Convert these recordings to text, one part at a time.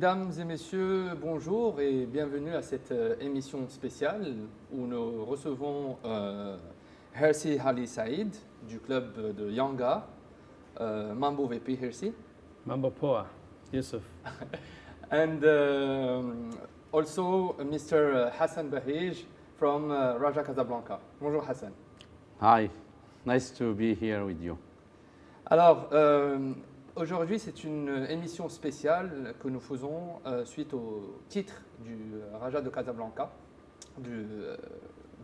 Mesdames et messieurs, bonjour et bienvenue à cette émission spéciale où nous recevons Hersi Ali Said du club de Yanga. Mambo VP Hersi. Mambo Poa, Yusuf. And also Mr. Hassan Bahij from Raja Casablanca. Bonjour Hassan. Hi, nice to be here with you. Alors, aujourd'hui, c'est une émission spéciale que nous faisons suite au titre du Raja de Casablanca, du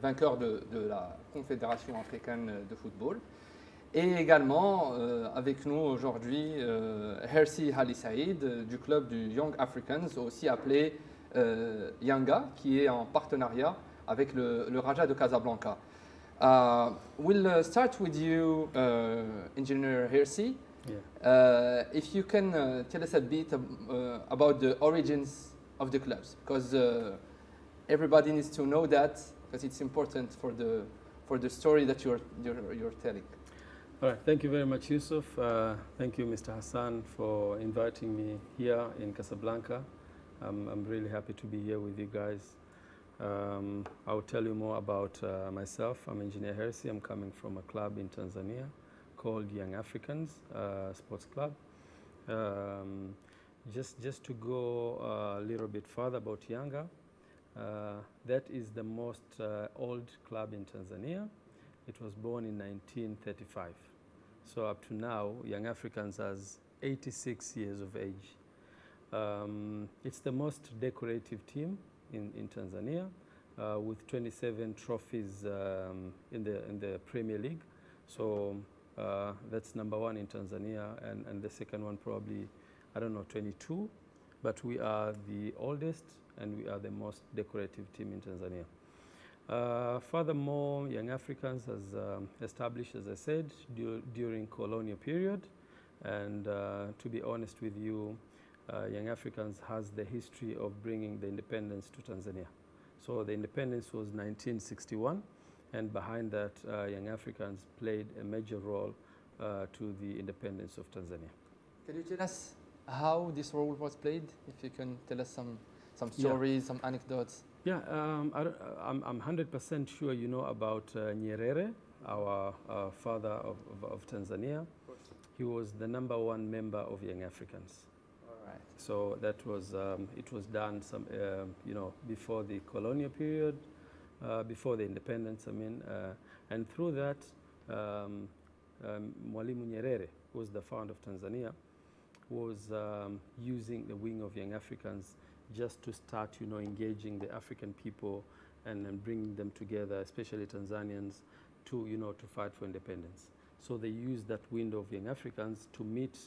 vainqueur de la Confédération africaine de football. Et également, avec nous aujourd'hui, Hersi Ali Said du club du Young Africans, aussi appelé Yanga, qui est en partenariat avec le Raja de Casablanca. We'll start with you, Engineer Hersi. Yeah. If you can tell us a bit about the origins of the clubs, because everybody needs to know that, because it's important for the story that you're telling. All right, thank you very much, Yusuf. Thank you, Mr. Hassan, for inviting me here in Casablanca. I'm really happy to be here with you guys. I'll tell you more about myself. I'm Engineer Hersi. I'm coming from a club in Tanzania called Young Africans Sports Club. Just to go a little bit further about Yanga, that is the most old club in Tanzania. It was born in 1935. So up to now, Young Africans has 86 years of age. It's the most decorative team in Tanzania, with 27 trophies in the Premier League. So that's number one in Tanzania, and the second one probably, I don't know, 22. But we are the oldest and we are the most decorative team in Tanzania. Furthermore, Young Africans has established, as I said, during colonial period. And to be honest with you, Young Africans has the history of bringing the independence to Tanzania. So the independence was 1961, and behind that, Young Africans played a major role to the independence of Tanzania. Can you tell us how this role was played? If you can tell us some stories, some anecdotes. Yeah, I'm 100% sure you know about Nyerere, our father of Tanzania. He was the #1 member of Young Africans. All right. So that was it was done some before the colonial period, before the independence. I mean, and through that, Mwalimu Nyerere, who was the founder of Tanzania, was using the wing of Young Africans just to start, engaging the African people and bringing them together, especially Tanzanians, to fight for independence. So they used that window of Young Africans to meet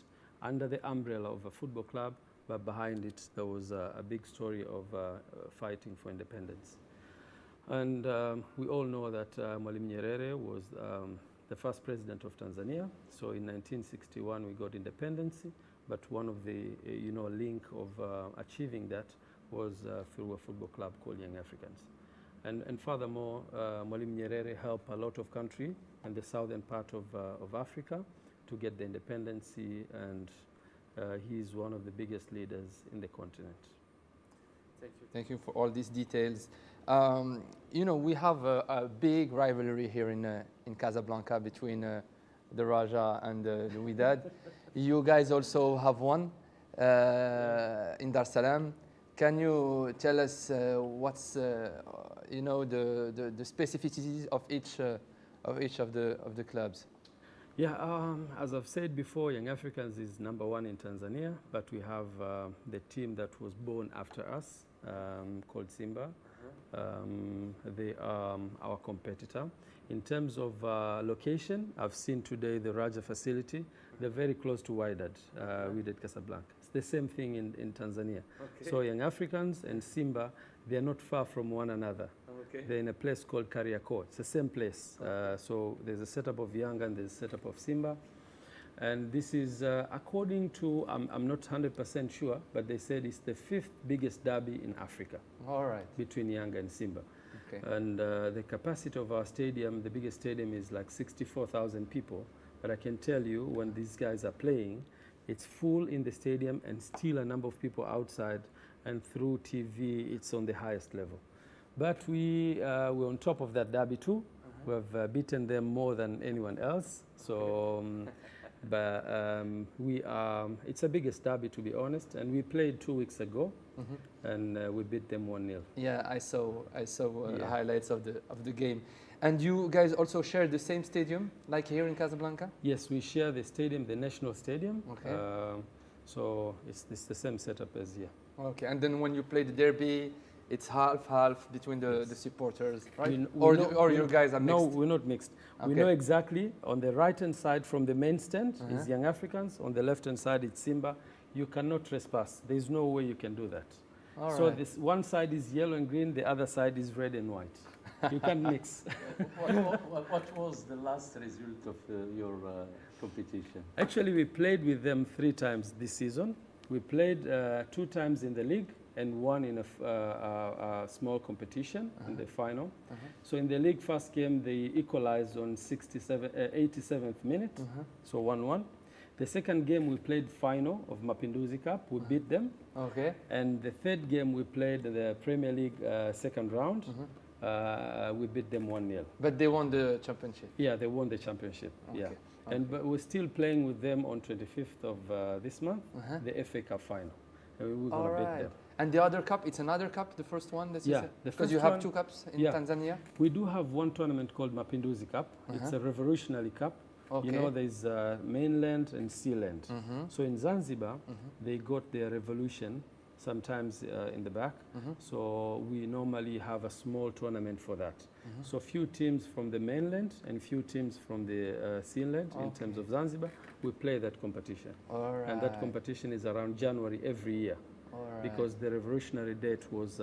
under the umbrella of a football club, but behind it there was a big story of fighting for independence. And we all know that Mwalimu Nyerere was the first president of Tanzania. So in 1961 we got independence. But one of the link of achieving that was through a football club called Young Africans. And furthermore, Mwalimu Nyerere helped a lot of countries in the southern part of Africa to get the independence, and he's one of the biggest leaders in the continent. Thank you for all these details. We have a big rivalry here in Casablanca between the Raja and the Wydad. You guys also have one in Dar es Salaam. Can you tell us what's the specificities of each of the clubs? Yeah, as I've said before, Young Africans is #1 in Tanzania, but we have the team that was born after us, called Simba. They are our competitor. In terms of location, I've seen today the Raja facility. They're very close to Wydad, Wydad Casablanca. It's the same thing in Tanzania. Okay. So Young Africans and Simba, they're not far from one another. Okay. They're in a place called Kariakoo. It's the same place. Okay. So there's a setup of Yanga and there's a setup of Simba. And this is, according to, I'm not 100% sure, but they said it's the 5th biggest derby in Africa. All right. Between Yanga and Simba. Okay. And the capacity of our stadium, the biggest stadium, is like 64,000 people. But I can tell you, when these guys are playing, It's full in the stadium and still a number of people outside, and through TV it's on the highest level. But we're on top of that derby too. We have beaten them more than anyone else. So, it's a biggest derby to be honest, and we played 2 weeks ago, and we beat them 1-0. Yeah, I saw Yeah. highlights of the game. And you guys also share the same stadium, like here in Casablanca? Yes, we share the stadium, the national stadium. Okay. So it's the same setup as here. Okay, and then when you play the derby, it's half between the supporters, right? Or you guys are mixed? No, we're not mixed. We Okay. know exactly. On the right-hand side from the main stand is Young Africans. On the left-hand side it's Simba. You cannot trespass. There's no way you can do that. All So right. this one side is yellow and green, the other side is red and white. You can't mix. What was the last result of your competition? Actually, we played with them 3 times this season. We played 2 times in the league and 1 in a small competition in the final. So in the league first game, they equalized on 87th minute, so 1-1. The second game we played final of Mapinduzi Cup, we beat them. Okay. And the third game we played the Premier League second round, we beat them 1-0. But they won the championship. Yeah, they won the championship. Yeah, Okay. but we're still playing with them on 25th of this month, the FA Cup final. And we're All gonna beat right. them. And the other cup, it's another cup, the first one that you Yeah, said? the Because you first have one- 2 cups in yeah. Tanzania? We do have one tournament called Mapinduzi Cup. It's a revolutionary cup. Okay. You know, there's mainland and sea land. So in Zanzibar, they got their revolution sometimes in the back. So we normally have a small tournament for that. So few teams from the mainland and few teams from the sea land in terms of Zanzibar, we play that competition. All right. And that competition is around January every year, All right. because the revolutionary date was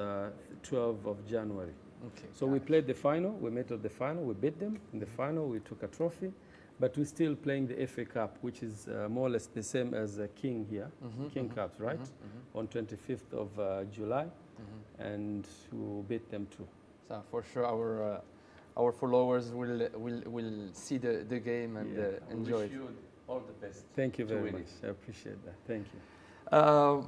12th of January. Okay. So we played the final, we met at the final, we beat them. In the final, we took a trophy, but we're still playing the FA Cup, which is more or less the same as King here, King Cups, right? On 25th of July, and we'll beat them too. So for sure, our followers will see the game and enjoy it. You all the best. Thank you To very win much. I appreciate that. Thank you. I'll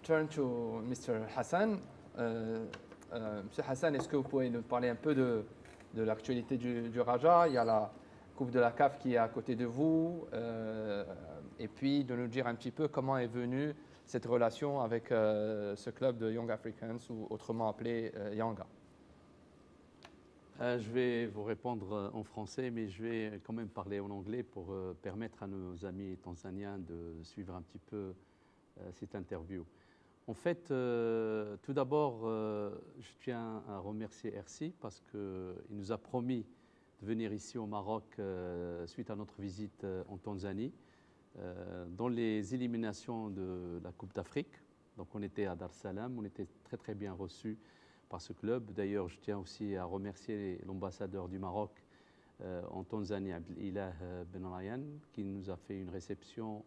turn to Mr. Hassan. Monsieur Hassan, est-ce que vous pouvez nous parler un peu de l'actualité du Raja? Il y a la Coupe de la CAF qui est à côté de vous, et puis de nous dire un petit peu comment est venue cette relation avec ce club de Young Africans, ou autrement appelé Yanga. Je vais vous répondre en français, mais je vais quand même parler en anglais pour permettre à nos amis tanzaniens de suivre un petit peu cette interview. En fait, tout d'abord, je tiens à remercier RC parce qu'il nous a promis de venir ici au Maroc suite à notre visite en Tanzanie, dans les éliminations de la Coupe d'Afrique. Donc on était à Dar es Salaam, on était très très bien reçus par ce club. D'ailleurs, je tiens aussi à remercier l'ambassadeur du Maroc en Tanzanie, Abdelilah Ben Ryan, qui nous a fait une réception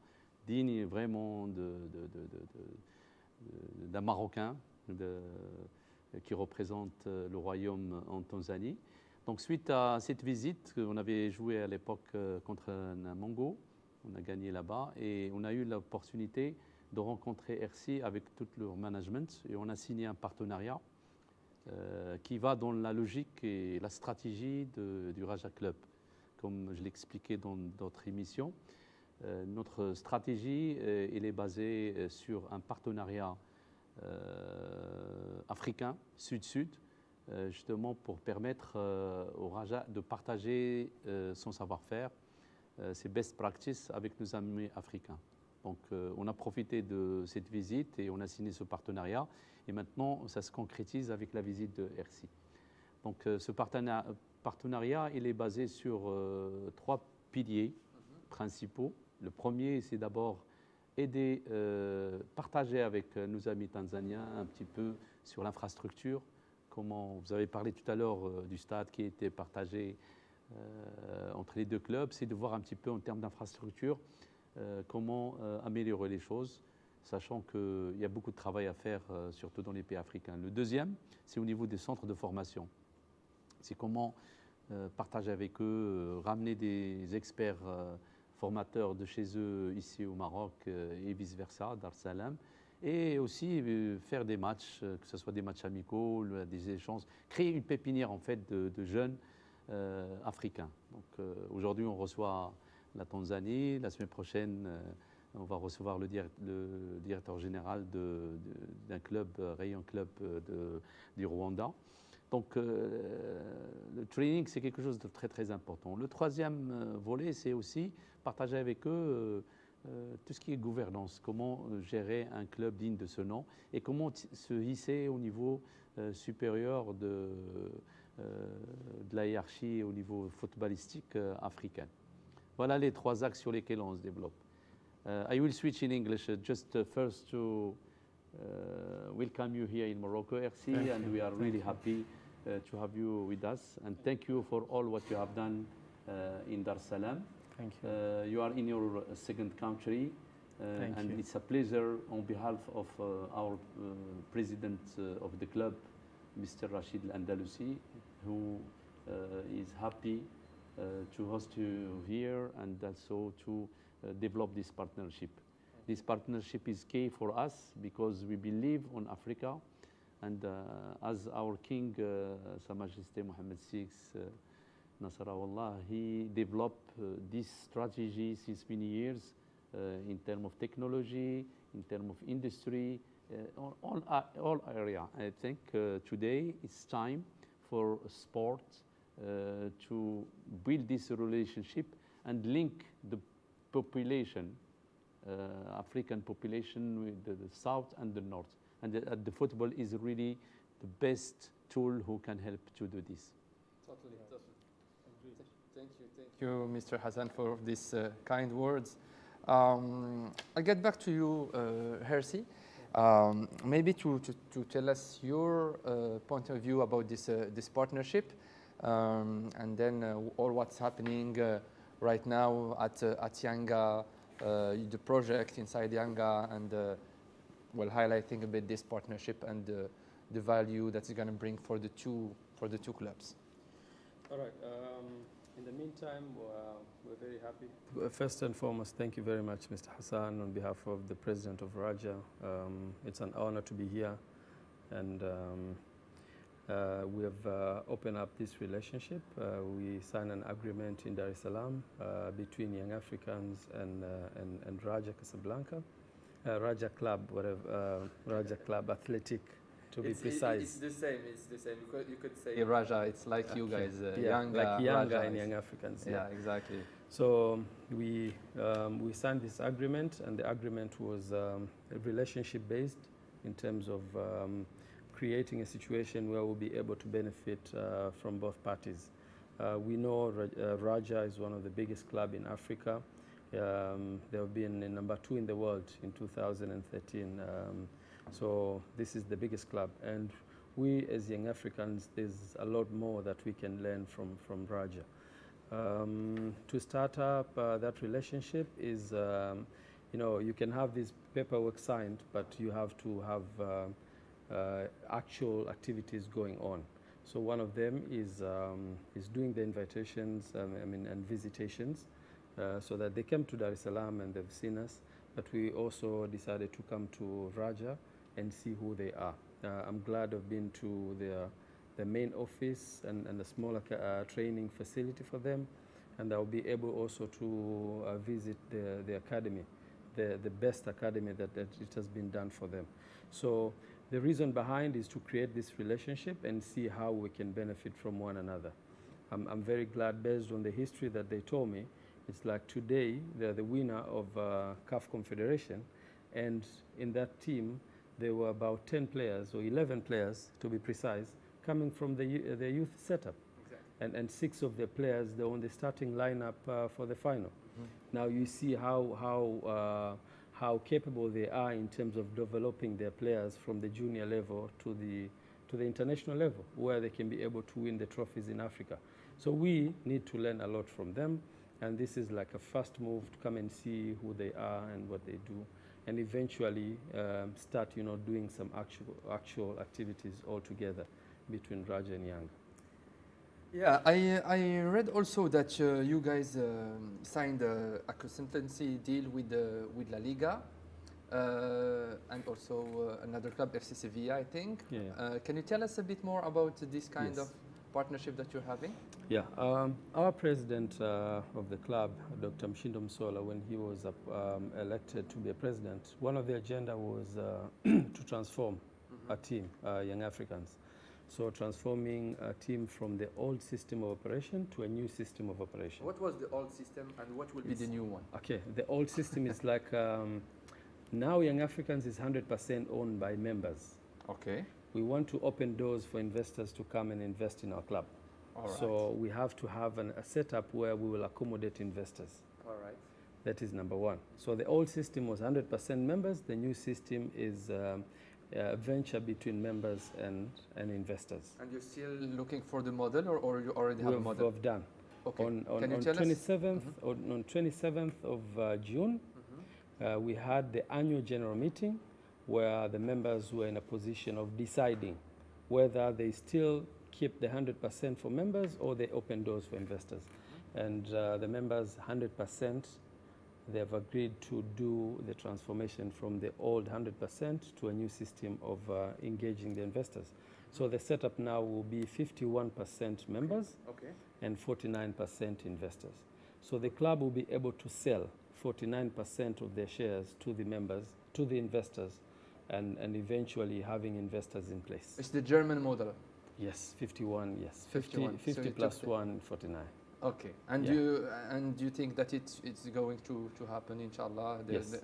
digne vraiment d'un Marocain qui représente le royaume en Tanzanie. Donc suite à cette visite, on avait joué à l'époque contre Namongo, on a gagné là-bas et on a eu l'opportunité de rencontrer RC avec tout leur management et on a signé un partenariat qui va dans la logique et la stratégie du Raja Club. Comme je l'expliquais dans d'autres émissions, notre stratégie elle est basée sur un partenariat africain, sud-sud, justement pour permettre au Raja de partager son savoir-faire, ses best practices avec nos amis africains. Donc on a profité de cette visite et on a signé ce partenariat. Et maintenant, ça se concrétise avec la visite de RC. Donc ce partenariat, il est basé sur 3 piliers principaux. Le premier, c'est d'abord aider, partager avec nos amis tanzaniens un petit peu sur l'infrastructure. Comment vous avez parlé tout à l'heure du stade qui a été partagé entre les 2 clubs, c'est de voir un petit peu en termes d'infrastructure comment améliorer les choses, sachant qu'il y a beaucoup de travail à faire, surtout dans les pays africains. Le deuxième, c'est au niveau des centres de formation. C'est comment partager avec eux, ramener des experts formateurs de chez eux ici au Maroc et vice-versa, Dar es Salaam. Et aussi faire des matchs, que ce soit des matchs amicaux, des échanges, créer une pépinière en fait de jeunes africains. Donc aujourd'hui on reçoit la Tanzanie, la semaine prochaine on va recevoir le directeur général d'un club, rayon club du Rwanda. Donc le training c'est quelque chose de très très important. Le troisième volet c'est aussi partager avec eux tout ce qui est gouvernance, comment gérer un club digne de ce nom et comment se hisser au niveau supérieur de la hiérarchie au niveau footballistique africain. Voilà les trois axes sur lesquels on se développe. I will switch in English just first to welcome you here in Morocco, RC, and we are really happy to have you with us. And thank you for all what you have done in Dar es Salaam. Thank you. You are in your second country, and you. it's a pleasure on behalf of our president of the club, Mr. Rashid Al-Andalusi, who is happy to host you here and also to develop this partnership. This partnership is key for us because we believe on Africa, and as our king, Sa Majesté Mohammed VI, Nasrallah, he developed this strategy since many years in terms of technology, in terms of industry, all area. I think today it's time for sport to build this relationship and link the population, African population with the south and the north. And the football is really the best tool who can help to do this. Totally. Thank you, Mr. Hassan, for these kind words. I'll get back to you, Hersi. Maybe to tell us your point of view about this partnership, and then all what's happening right now at Yanga, the project inside Yanga, and well, highlighting a bit this partnership and the value that it's going to bring for the two clubs. All right. In the meantime, we're very happy. First and foremost, thank you very much, Mr. Hassan, on behalf of the president of Raja. It's an honor to be here, and we have opened up this relationship. We signed an agreement in Dar es Salaam between Young Africans and Raja Casablanca, Raja Club, whatever, Raja Club Athletic, to be precise. It's the same. You could say Raja. It's like you guys, Yanga, Yanga, like Yanga Raja and Young Africans. Yeah, exactly. So we signed this agreement, and the agreement was relationship based in terms of creating a situation where we'll be able to benefit from both parties. We know Raja is one of the biggest clubs in Africa. They have been number 2 in the world in 2013. So this is the biggest club, and we as Young Africans, there's a lot more that we can learn from Raja. To start up that relationship is, you can have this paperwork signed, but you have to have actual activities going on. So one of them is doing the invitations, and visitations, so that they came to Dar es Salaam and they've seen us. But we also decided to come to Raja and see who they are. I'm glad I've been to the main office and a smaller training facility for them, and I'll be able also to visit the academy, the best academy that it has been done for them. So the reason behind is to create this relationship and see how we can benefit from one another. I'm very glad, based on the history that they told me. It's like today they're the winner of CAF Confederation, and in that team there were about 10 players, or 11 players to be precise, coming from the youth setup. Exactly. And 6 of the players, they're on the starting lineup for the final. Mm-hmm. Now you see how capable they are in terms of developing their players from the junior level to the international level, where they can be able to win the trophies in Africa. So we need to learn a lot from them, and this is like a first move to come and see who they are and what they do, and eventually start, doing some actual activities all together between Raja and Yanga. Yeah, I read also that you guys signed a consultancy deal with La Liga and also another club, FC Sevilla, I think. Yeah. Can you tell us a bit more about this kind Yes. of partnership that you're having? Yeah, our president of the club, Dr. Mshindo Msola, when he was elected to be a president, one of the agenda was to transform a team, Young Africans. So transforming a team from the old system of operation to a new system of operation. What was the old system and what will be the new one? Okay, the old system is like, now Young Africans is 100% owned by members. Okay. We want to open doors for investors to come and invest in our club. All right. So we have to have a setup where we will accommodate investors. All right. That is number one. So the old system was 100% members. The new system is a venture between members and investors. And you're still looking for the model, or you already have a model? We've done. Okay. On Can you tell us? 27th, on 27th of June, we had the annual general meeting where the members were in a position of deciding whether they still keep the 100% for members or they open doors for investors. And the members, 100%, they have agreed to do the transformation from the old 100% to a new system of engaging the investors. So the setup now will be 51% members Okay. and 49% investors. So the club will be able to sell 49% of their shares to the members, to the investors, and eventually having investors in place. It's the German model. Yes, 51, yes. 51. 50 So plus just 1, 49. Okay. And Yeah. you think that it's going to happen, inshallah? Yes.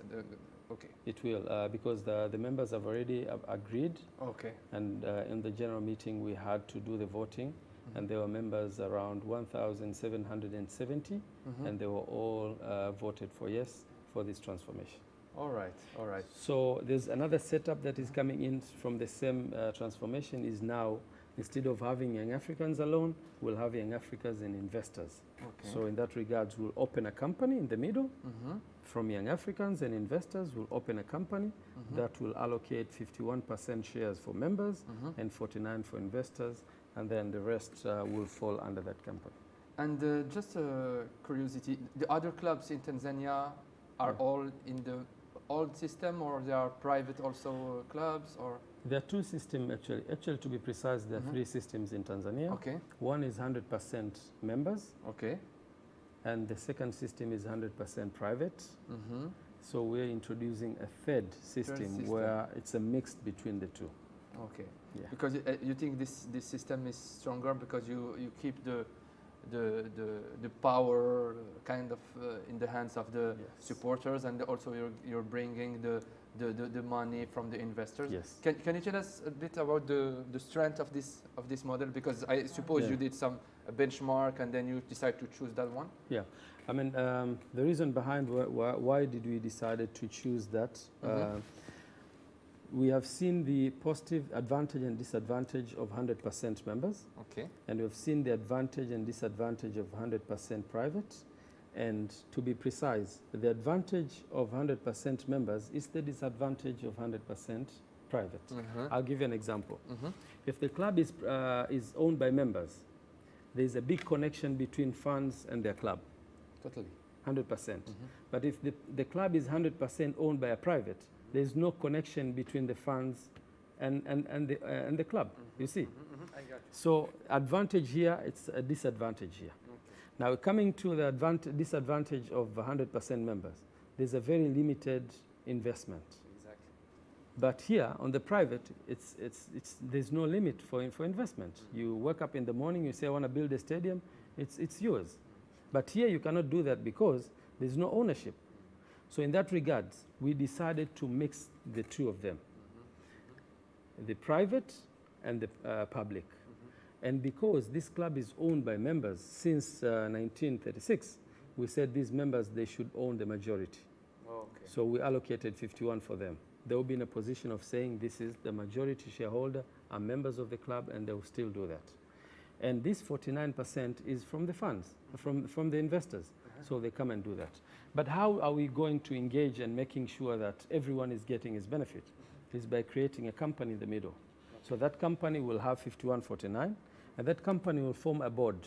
Okay. It will, because the members have already agreed, Okay. and in the general meeting we had to do the voting, and there were members around 1,770, and they were all voted for yes for this transformation. All right. All right. So there's another setup that is coming in from the same transformation is now, instead of having Young Africans alone, we'll have Young Africans and investors. Okay. So in that regards, we'll open a company in the middle. From Young Africans and investors, we'll open a company that will allocate 51% shares for members and 49 for investors, and then the rest will fall under that company. And just curiosity, the other clubs in Tanzania are all in the old system, or they are private also clubs, or? There are two systems actually. Actually, to be precise, there are three systems in Tanzania. Okay. One is 100% members, Okay. and the second system is 100% private. So we're introducing a third system where it's a mix between the two. Okay. Yeah. Because you think this system is stronger because you keep the power kind of in the hands of the supporters, and also you're bringing the money from the investors. Yes. Can you tell us a bit about the strength of this model? Because I suppose you did some benchmark and then you decide to choose that one. Yeah, I mean the reason behind why did we decided to choose that. We have seen the positive advantage and disadvantage of 100% members. Okay. And we've seen the advantage and disadvantage of 100% private. And to be precise, the advantage of 100% members is the disadvantage of 100% private. I'll give you an example. If the club is owned by members, there's a big connection between funds and their club. Totally. 100%. But if the club is 100% owned by a private, there's no connection between the funds and the club, you see. I got you. So advantage here, it's a disadvantage here. Now coming to the disadvantage of 100% members, there's a very limited investment. Exactly. But here on the private, there's no limit for investment. You wake up in the morning, you say I want to build a stadium, it's yours. But here you cannot do that because there's no ownership. So in that regard, we decided to mix the two of them, the private and the public. And because this club is owned by members since 1936, we said these members, they should own the majority. Okay. So we allocated 51 for them. They will be in a position of saying this is the majority shareholder, are members of the club, and they will still do that. And this 49% is from the funds, from the investors. So they come and do that. But how are we going to engage and making sure that everyone is getting his benefit? Is by creating a company in the middle. So that company will have 51-49, And that company will form a board.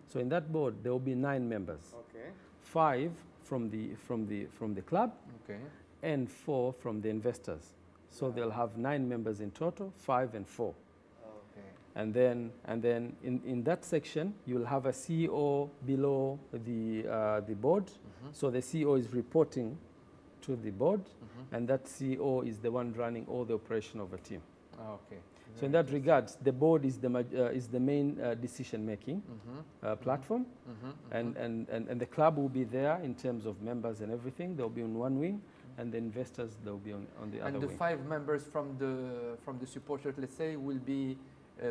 So in that board, there will be 9 members. Okay. 5 from the club Okay. and 4 from the investors. So they'll have 9 members in total, 5 and 4. Okay. And then in that section, you'll have a CEO below the board. So the CEO is reporting to the board, and that CEO is the one running all the operation of a team. Okay. So in that regard, the board is the main decision-making platform, and the club will be there in terms of members and everything. They'll be on one wing, and the investors they'll be on the other And the wing. 5 members from the supporters, let's say, will be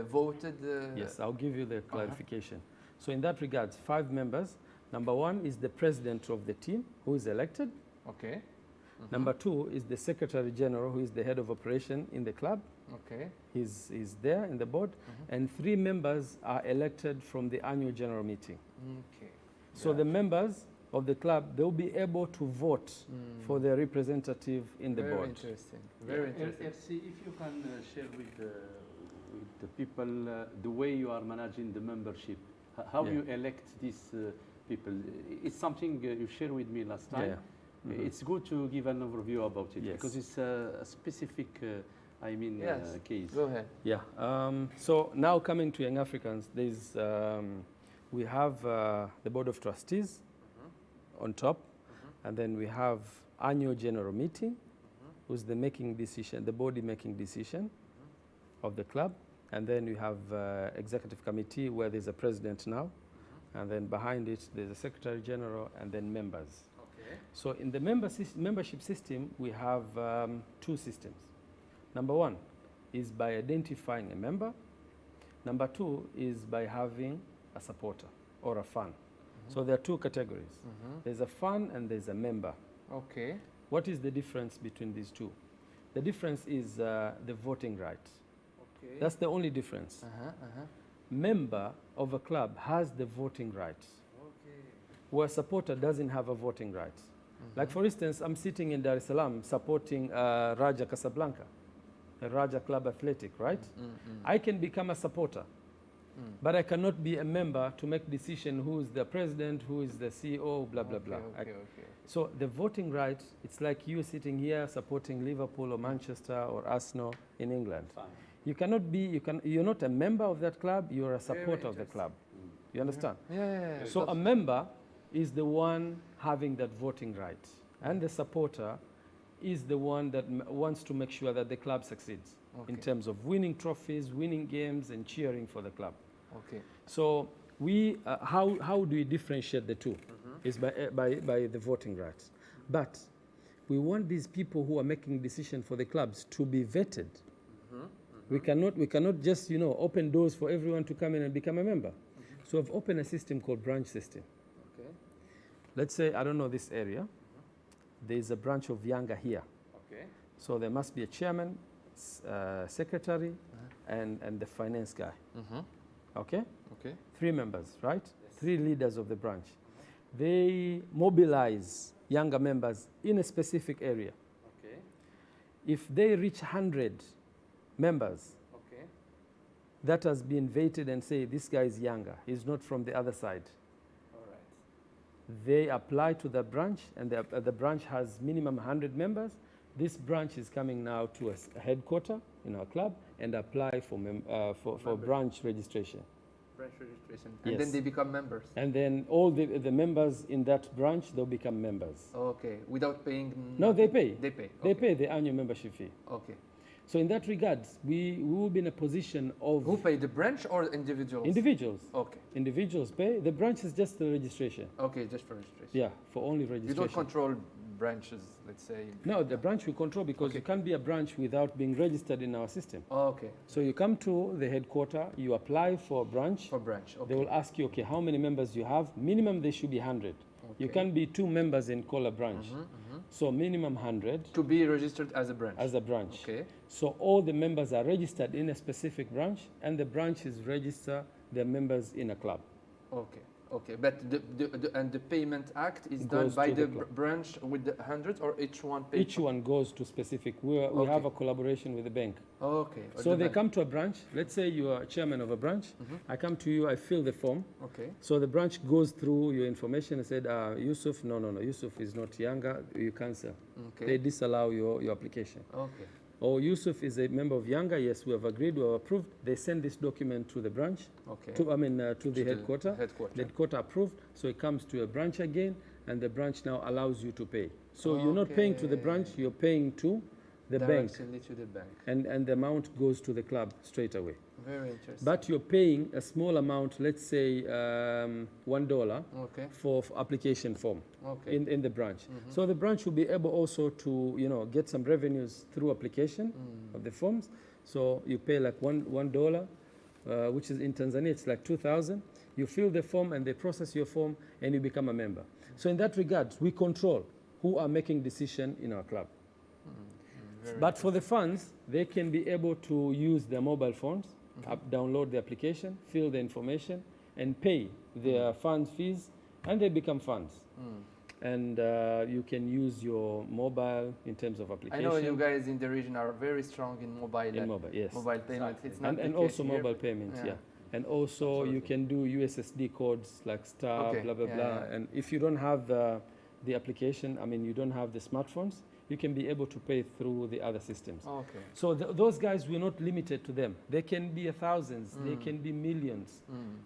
voted. Yes, I'll give you the clarification. So in that regard, 5 members. Number 1 is the president of the team, who is elected. Okay. Number 2 is the secretary general, who is the head of operation in the club. Okay. He's there in the board. And 3 members are elected from the annual general meeting. Okay. So the members of the club, they'll be able to vote for their representative in the Very board. interesting. Very interesting. FC, if you can share with the people the way you are managing the membership, how Yeah. you elect these people. It's something you shared with me last time. Yeah. It's good to give an overview about it Yes. because it's a specific, Yes. case. Go ahead. Yeah. So now coming to Young Africans, we have the board of trustees on top, and then we have annual general meeting, who's the body making decision of the club, and then you have executive committee where there's a president now, and then behind it there's a secretary general and then members. Okay. So in the membership system, we have 2 systems. Number 1 is by identifying a member. Number 2 is by having a supporter or a fan. So there are 2 categories. There's a fan and there's a member. Okay. What is the difference between these 2? The difference is the voting right. Okay. That's the only difference. Member of a club has the voting right, Okay. where a supporter doesn't have a voting right. Like for instance, I'm sitting in Dar es Salaam supporting Raja Casablanca, a Raja Club Athletic, right? I can become a supporter, but I cannot be a member to make decision who is the president, who is the CEO, blah, blah, blah. Okay. So the voting right, it's like you sitting here supporting Liverpool or Manchester or Arsenal in England. Fine. You cannot be, you're not a member of that club, you're a supporter of the club. You understand? Yeah. So a member is the one having that voting right, and the supporter is the one that wants to make sure that the club succeeds in terms of winning trophies, winning games, and cheering for the club. Okay. So we, how do we differentiate the 2? Is by the voting rights. But we want these people who are making decisions for the clubs to be vetted. We cannot just open doors for everyone to come in and become a member. So I've opened a system called branch system. Okay. Let's say I don't know this area. There's a branch of Yanga here. Okay. So there must be a chairman, secretary, and the finance guy. Okay? Okay. 3 members, right? 3 leaders of the branch. They mobilize younger members in a specific area. Okay. If they reach 100 members, Okay. that has been vetted and say this guy is younger, he's not from the other side. All right. They apply to the branch, and the branch has minimum 100 members. This branch is coming now to a headquarter in our club and apply for branch registration. Branch registration. And Yes. then they become members. And then all the members in that branch, they'll become members. Okay. Without paying. No, they pay. They pay. They Okay. pay the annual membership fee. Okay. So in that regard, we will be in a position of Who pay, the branch or individuals? individuals. Okay. Individuals pay. The branch is just the registration. Okay, just for registration. Yeah, for only You registration. don't control branches, let's say. No, the branch we control because you can't be a branch without being registered in our system. Okay. So you come to the headquarter, you apply for a branch. For branch. Okay. They will ask you, okay, how many members you have? Minimum, they should be 100. You Okay. can't be 2 members and call a branch. So minimum 100 To be registered as a branch. as a branch. Okay. So all the members are registered in a specific branch, and the branches register their members in a club. Okay. Okay, but the payment act is It done goes by to the the club. branch with the hundreds, or each one pays? Each one goes to specific. We Okay. have a collaboration with the bank. Okay. or So the they bank. come to a branch. Let's say you are chairman of a branch. I come to you, I fill the form. Okay. So the branch goes through your information and said, Yusuf, no, Yusuf is not Yanga, you cancel. Okay. They disallow your application. Okay. Or Yusuf is a member of Yanga, yes, we have agreed, we have approved. They send this document to the branch, Okay. to the headquarter. Headquarter. The headquarter approved, so it comes to a branch again, and the branch now allows you to pay. So you're not paying to the branch, you're paying to the bank, Directly to the bank. and the amount goes to the club straight away. Very interesting. But you're paying a small amount, let's say $1 Okay. for application form Okay. in the branch. So the branch will be able also to get some revenues through application of the forms. So you pay like $1, which is in Tanzania it's like 2,000. You fill the form and they process your form and you become a member. So in that regard, we control who are making decision in our club. But for the funds, they can be able to use their mobile phones, download the application, fill the information, and pay their funds fees, and they become funds. And you can use your mobile in terms of I application. know you guys in the region are very strong in mobile. In mobile, yes. Mobile payments. It's not And the also case here, mobile but- payments, yeah. yeah. And also you Absolutely. can do USSD codes like star, Okay, blah, blah, yeah, blah. yeah. And if you don't have the application, I mean, you don't have the smartphones, you can be able to pay through the other systems. Okay. So those guys, we're not limited to them. They can be thousands, they can be millions,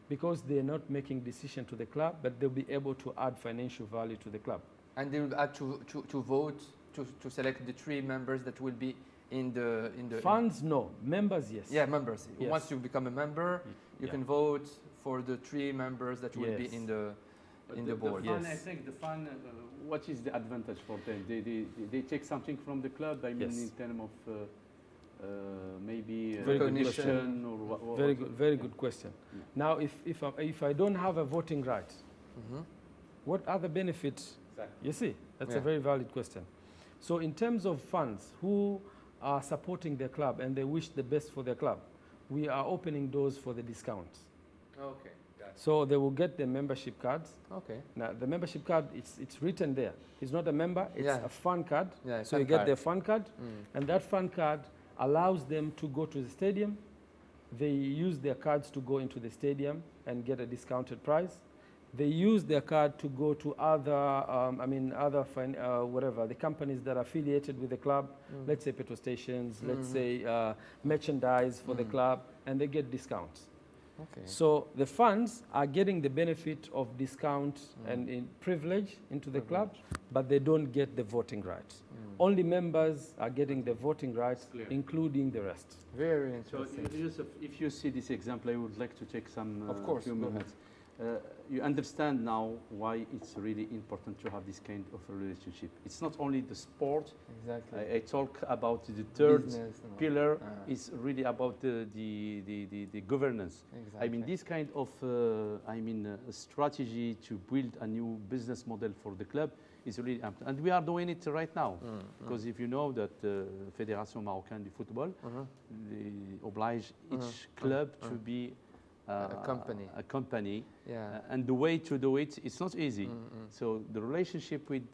because they're not making decision to the club, but they'll be able to add financial value to the club. And they will have to vote to select the 3 members that will be in the Funds, no. Members, yes. Yeah, members. Yes. Once you become a member, you Yeah. can vote for the 3 members that will be Yes. in the board. The fund, Yes. I think the fund, what is the advantage for them? They take something from the club, I mean, Yes. in terms of maybe Very good recognition or what? Very good question. Yeah. Now, if I don't have a voting right, what other benefits? Exactly. You see, that's Yeah. a very valid question. So in terms of funds, who are supporting their club and they wish the best for their club, we are opening doors for the discounts. Okay. Got So they will get their membership cards. it. Okay. Now, the membership card, it's written there. It's not a member, it's Yeah. a fun card. Yeah, So fun you get card. their fun card, and that fun card allows them to go to the stadium. They use their cards to go into the stadium and get a discounted price. They use their card to go to other, whatever, the companies that are affiliated with the club, let's say petrol stations, let's say merchandise for the club, and they get discounts. Okay. So the funds are getting the benefit of discount and in privilege into the club, but they don't get the voting rights. Only members are getting the voting rights, Clear. including the rest. Very So, interesting. Yusuf, if you see this example, I would like to take some Of course, few go ahead. minutes. You understand now why it's really important to have this kind of a relationship. It's not only the sport. Exactly. I talk about the third Business and all. pillar. Is really about the governance. Exactly. I mean, this kind of strategy to build a new business model for the club is really important. And we are doing it right now. Because if you know that Fédération Marocaine de Football, they oblige each club to be a company. A company. Yeah. And the way to do it, it's not easy. So the relationship with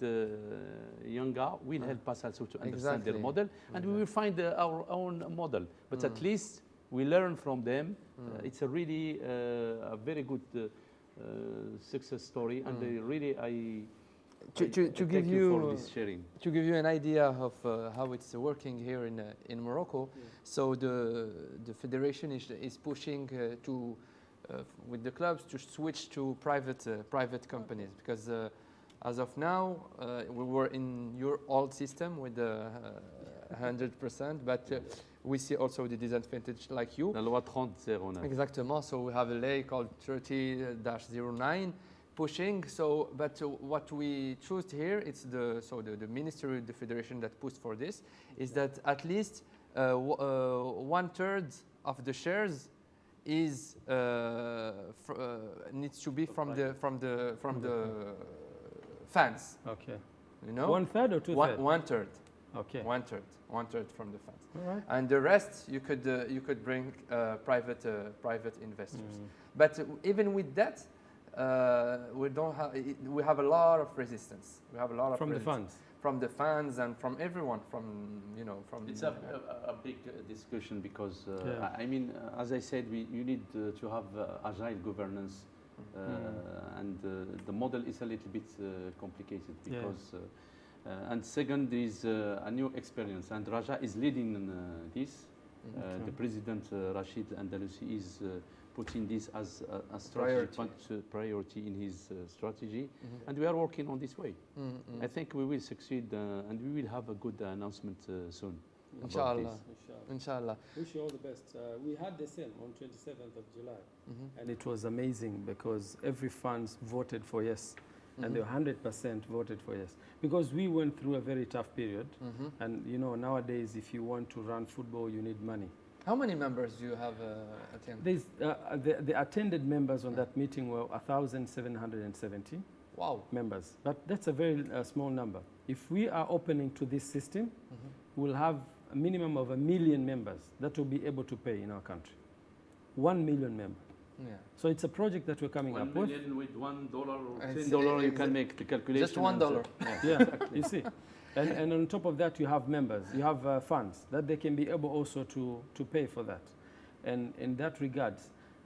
Yanga will help us also to understand their Exactly. model, and we will find our own model. But at least we learn from them. It's a really a very good success story, and To thank give you for you this sharing. to give you an idea of how it's working here in Morocco, so the federation is pushing to with the clubs to switch to private companies, because as of now we were in your old system with the 100%, but we see also the disadvantage like you. La loi 3009. Exactement. So we have a law called 30-09 pushing. So, but what we choose here, it's the ministry, the federation that pushed for this, is that at least 1/3 of the shares is needs to be from the fans. Okay. You know, 1/3 or 2/3? 1/3. Okay. 1/3 from the fans. All right. And the rest you could bring private investors. But even with that, we don't have. We have a lot of resistance. We have a lot of From the resistance. fans. From the fans and from everyone, from from. It's a big discussion because Yeah. I mean, as I said, you need to have agile governance, and the model is a little bit complicated because. And second is a new experience, and Raja is leading this. The president Rashid Andalusi is putting this as a priority in his strategy, and we are working on this way. I think we will succeed, and we will have a good announcement soon. Inshallah. Inshallah. Wish you all the best. We had the same on 27th of July, and it was amazing because every fans voted for yes. And they 100% voted for yes. Because we went through a very tough period. And nowadays, if you want to run football, you need money. How many members do you have attended? The attended members on that meeting were 1,770 members. But that's a very small number. If we are opening to this system, we'll have a minimum of 1 million members that will be able to pay in our country. 1 million members. Yeah. So it's a project that we're coming up with. 1 million with $1 or $10, you can make the calculation. Just $1. Yeah, you see. And on top of that, you have members, you have funds that they can be able also to pay for that. And in that regard,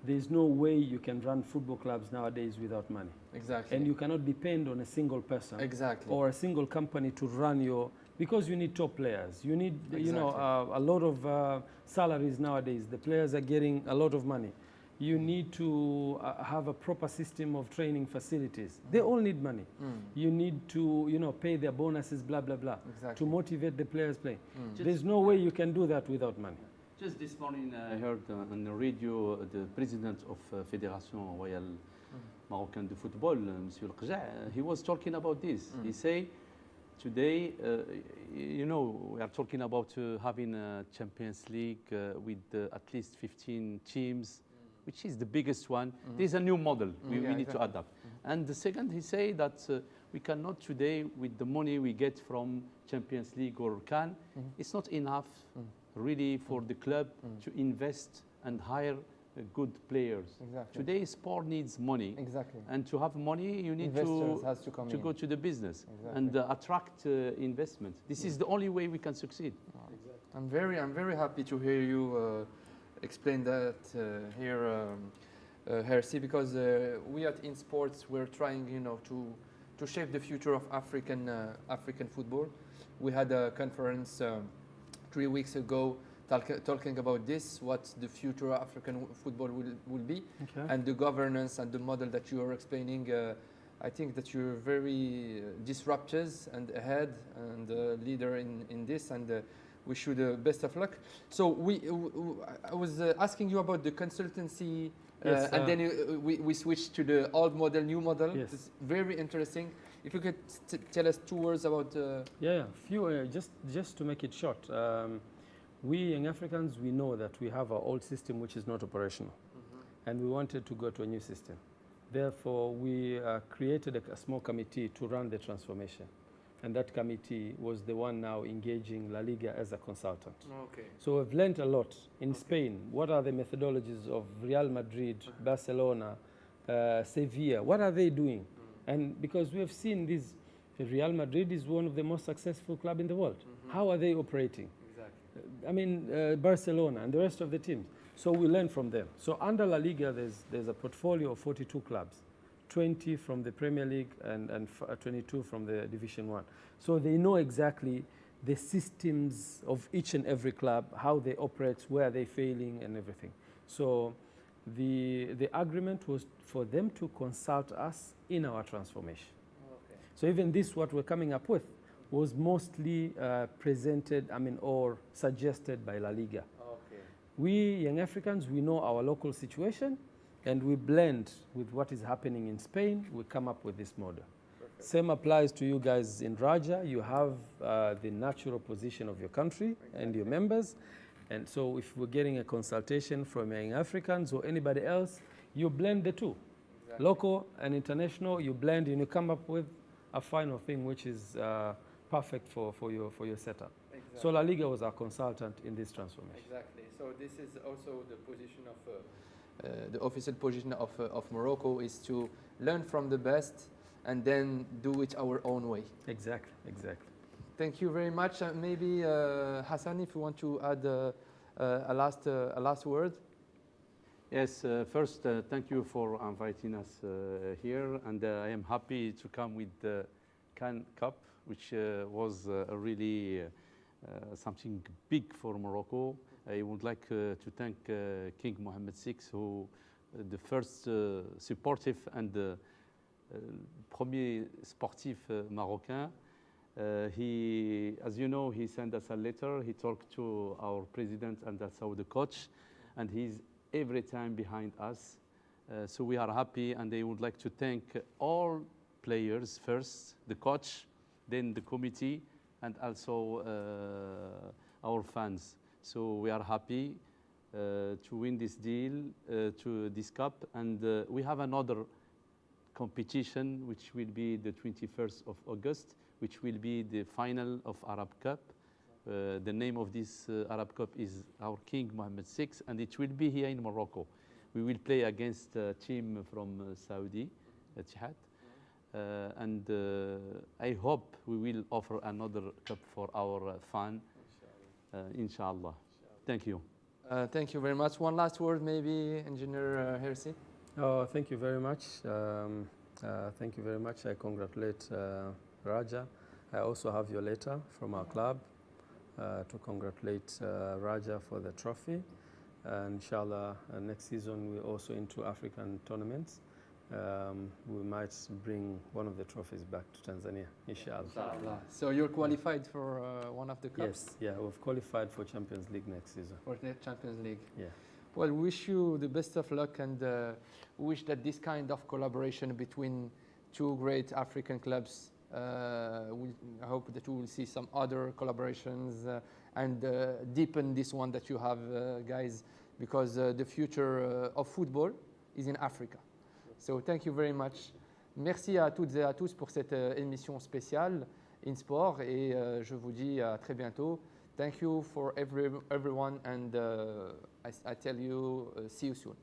there's no way you can run football clubs nowadays without money. Exactly. And you cannot depend on a single person. Exactly. Or a single company to run because you need top players. You need, a lot of salaries nowadays. The players are getting a lot of money. You need to have a proper system of training facilities. They all need money. You need to, pay their bonuses, blah, blah, blah, to motivate the players playing. There's no way you can do that without money. Just this morning, I heard on the radio the president of Fédération Royale Marocaine de Football, Monsieur Al-Qja, he was talking about this. He say, today, we are talking about having a Champions League with at least 15 teams, which is the biggest one. There's a new model we need to adapt. And the second, he say that we cannot today, with the money we get from Champions League or CAN, it's not enough really for the club to invest and hire good players. Exactly. Today, sport needs money. Exactly. And to have money, you need to go to the business and attract investment. This is the only way we can succeed. I'm very happy to hear you explain that here, Hersi, because we at InSports, we're trying, to shape the future of African football. We had a conference 3 weeks ago talking about this, what the future of African football will be, and the governance and the model that you are explaining. I think that you're very disruptors and ahead and leader in this, and wish you the best of luck. So I was asking you about the consultancy, and then we switched to the old model, new model. Yes. It's very interesting. If you could tell us 2 words about. Few just to make it short. We Young Africans, we know that we have our old system which is not operational, and we wanted to go to a new system. Therefore, we created a small committee to run the transformation. And that committee was the one now engaging La Liga as a consultant. Okay. So we've learned a lot. In Spain, what are the methodologies of Real Madrid, Barcelona, Sevilla? What are they doing? And because we have seen this, Real Madrid is one of the most successful clubs in the world. How are they operating? Exactly. Barcelona and the rest of the teams. So we learn from them. So under La Liga, there's a portfolio of 42 clubs. 20 from the Premier League and 22 from the Division 1. So they know exactly the systems of each and every club, how they operate, where they're failing and everything. So the agreement was for them to consult us in our transformation. Okay. So even this, what we're coming up with, was mostly presented, or suggested by La Liga. Okay. We Young Africans, we know our local situation, and we blend with what is happening in Spain. We come up with this model. Perfect. Same applies to you guys in Raja. You have the natural position of your country and your members. And so if we're getting a consultation from Young Africans or anybody else, you blend the two. Exactly. Local and international, you blend and you come up with a final thing which is perfect for your setup. Exactly. So La Liga was our consultant in this transformation. Exactly. So this is also the position of the official position of Morocco is to learn from the best and then do it our own way. Exactly, exactly. Thank you very much. Maybe Hassan, if you want to add a last word. Yes, first, thank you for inviting us here, and I am happy to come with the CAN Cup, which was really something big for Morocco. I would like to thank King Mohammed VI, who the first supportive and premier sportif marocain. He, as you know, he sent us a letter. He talked to our president and also the coach, and he's every time behind us. So we are happy, and I would like to thank all players first, the coach, then the committee, and also our fans. So we are happy to win this deal, to this cup, and we have another competition which will be the 21st of August, which will be the final of Arab Cup. The name of this Arab Cup is our King Mohammed VI, and it will be here in Morocco. We will play against a team from Saudi, Etihad, and I hope we will offer another cup for our fan, inshallah. Thank you. Thank you very much. One last word, maybe, Engineer Hersi. Oh, thank you very much. Thank you very much. I congratulate Raja. I also have your letter from our club to congratulate Raja for the trophy. Inshallah, next season we're also into African tournaments. We might bring one of the trophies back to Tanzania, inshallah. So you're qualified for one of the cups? Yes, yeah, we've qualified for Champions League next season. For the Champions League? Yeah. Well, wish you the best of luck, and wish that this kind of collaboration between two great African clubs, I hope that we will see some other collaborations and deepen this one that you have, guys, because the future of football is in Africa. So thank you very much. Merci à toutes et à tous pour cette émission spéciale InSport, et je vous dis à très bientôt. Thank you for everyone, and I tell you, see you soon.